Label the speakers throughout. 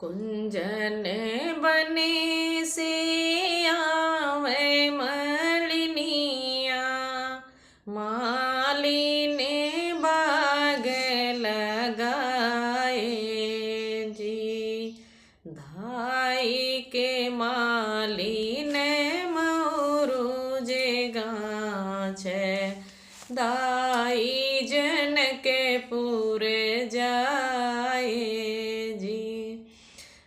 Speaker 1: कुंजन बने से आवे मलिनिया, मालिने बाग लगाए जी। धाई के मालिने मौरुजे गाछे, दाई जन के पूरे जाए जी।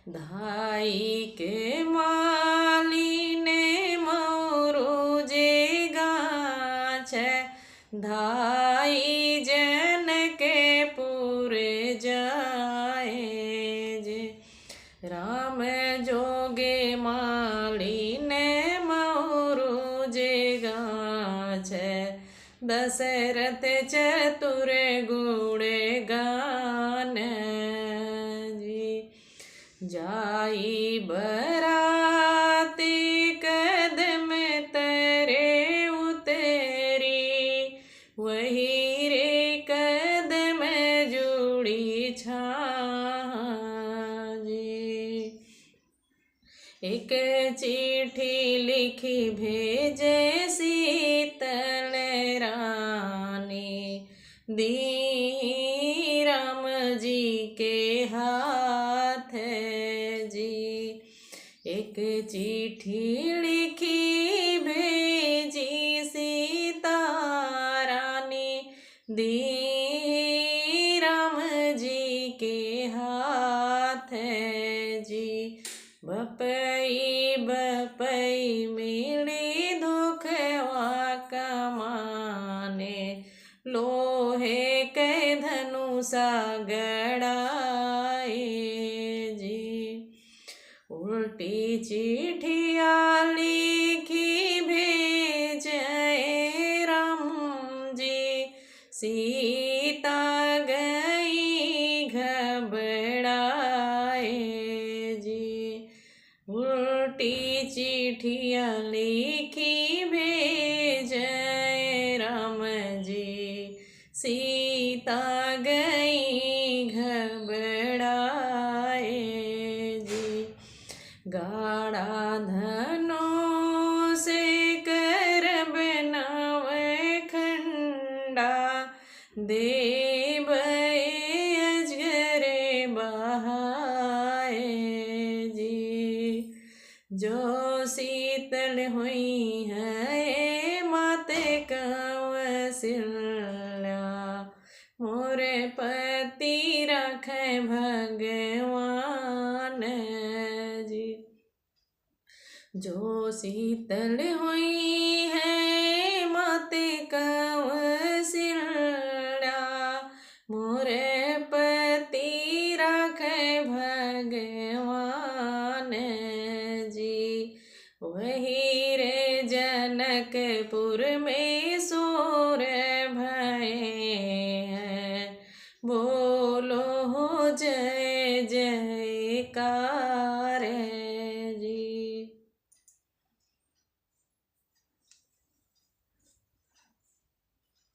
Speaker 1: धाई के मालिने मौरुजे गाछे, धाई जन के पूरे जाए जे। राम जोगे मालिने मौरुजे गाछे, दशरथ चतुर गुणे गान जी। जाई बराती कदम तरे उतरी, वही रे कदम जुड़ी छाजी। एक चिट्ठी लिखी भेजे शीतल रानी, दी राम जी के हाथ जी। एक चिट्ठी लिखी भेजी सीता रानी, दी राम जी के हाथ जी। बपई बपई मिली दुखवा कमाने, लोहे के धनुषा गड़ाए जी। उल्टी चिट्ठिया लिखी भेजे राम जी, सीता गई घबराए जी। उल्टी चिट्ठिया लिखी भेजे राम जी, सीता गई घबराए जी। गाढ़ा धनो से कर बनावे खंडा, देव अजगरे बहाए जी। जो शीतल हुई है माते कौशल्या, मोरे पति रखे भगवान जी। जो शीतल हुई है माते कौशल्या, मोरे पति रखे भगवान जी। वही रे जनकपुर में सोर भये हैं, बोलो जय जयकार।